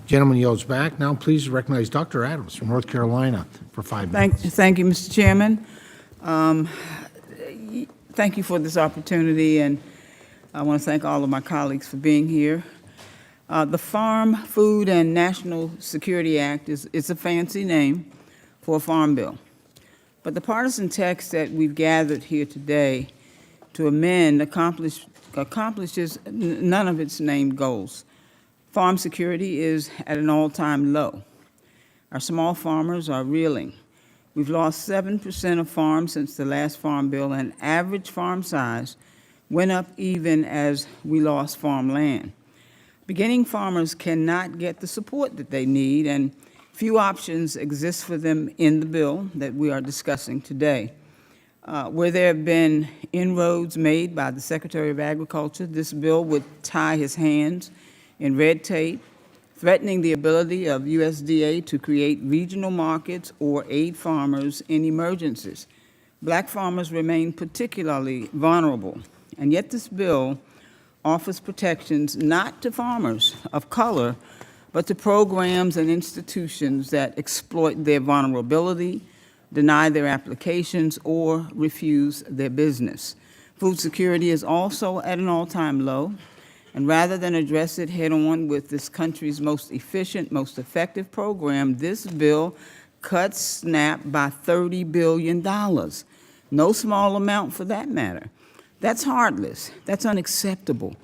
Gentleman yields back. Now please recognize Dr. Adams from North Carolina for 5 minutes. Thank you, Mr. Chairman. Thank you for this opportunity, and I want to thank all of my colleagues for being here. The Farm, Food, and National Security Act is a fancy name for a farm bill. But the partisan text that we've gathered here today to amend accomplishes none of its named goals. Farm security is at an all-time low. Our small farmers are reeling. We've lost 7% of farms since the last farm bill, and average farm size went up even as we lost farmland. Beginning farmers cannot get the support that they need, and few options exist for them in the bill that we are discussing today. Where there have been inroads made by the Secretary of Agriculture, this bill would tie his hands in red tape, threatening the ability of USDA to create regional markets or aid farmers in emergencies. Black farmers remain particularly vulnerable, and yet this bill offers protections not to farmers of color, but to programs and institutions that exploit their vulnerability, deny their applications, or refuse their business. Food security is also at an all-time low, and rather than address it head-on with this country's most efficient, most effective program, this bill cuts SNAP by $30 billion. No small amount for that matter. That's heartless. That's unacceptable.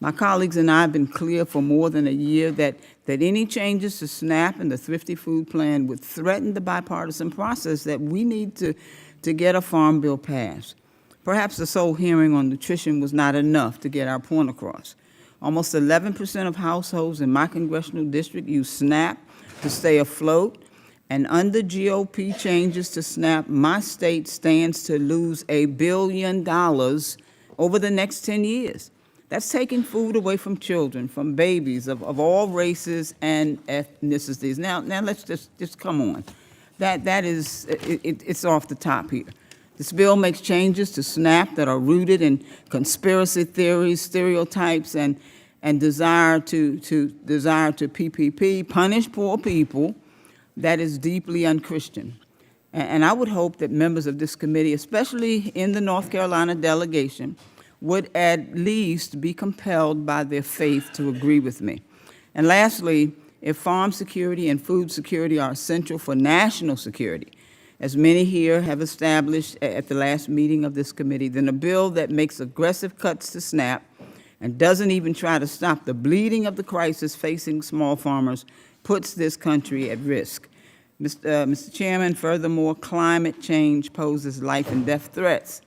My colleagues and I have been clear for more than a year that any changes to SNAP and the Thrifty Food Plan would threaten the bipartisan process that we need to get a farm bill passed. Perhaps the sole hearing on nutrition was not enough to get our point across. Almost 11% of households in my congressional district use SNAP to stay afloat, and under GOP changes to SNAP, my state stands to lose $1 billion over the next 10 years. That's taking food away from children, from babies of all races and ethnicities. Now let's just come on. It's off the top here. This bill makes changes to SNAP that are rooted in conspiracy theories, stereotypes, and desire to PPP, punish poor people. That is deeply unchristian. And I would hope that members of this committee, especially in the North Carolina delegation, would at least be compelled by their faith to agree with me. And lastly, if farm security and food security are essential for national security, as many here have established at the last meeting of this committee, then a bill that makes aggressive cuts to SNAP and doesn't even try to stop the bleeding of the crisis facing small farmers puts this country at risk. Mr. Chairman, furthermore, climate change poses life and death threats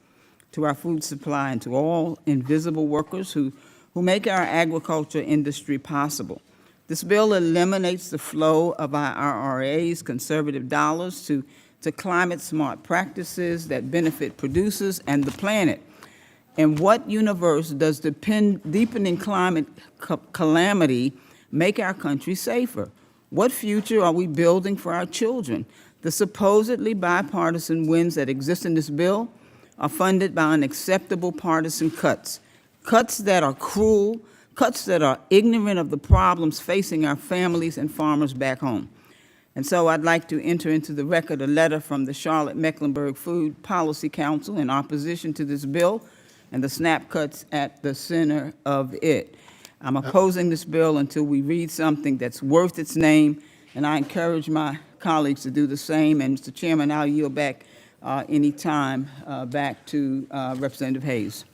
to our food supply and to all invisible workers who make our agriculture industry possible. This bill eliminates the flow of our IRA's conservative dollars to climate-smart practices that benefit producers and the planet. In what universe does the deepening climate calamity make our country safer? What future are we building for our children? The supposedly bipartisan wins that exist in this bill are funded by unacceptable partisan cuts that are cruel, cuts that are ignorant of the problems facing our families and farmers back home. And so I'd like to enter into the record a letter from the Charlotte-Mecklenburg Food Policy Council in opposition to this bill and the SNAP cuts at the center of it. I'm opposing this bill until we read something that's worth its name, and I encourage my colleagues to do the same. And Mr. Chairman, I'll yield back any time back to Representative Hayes.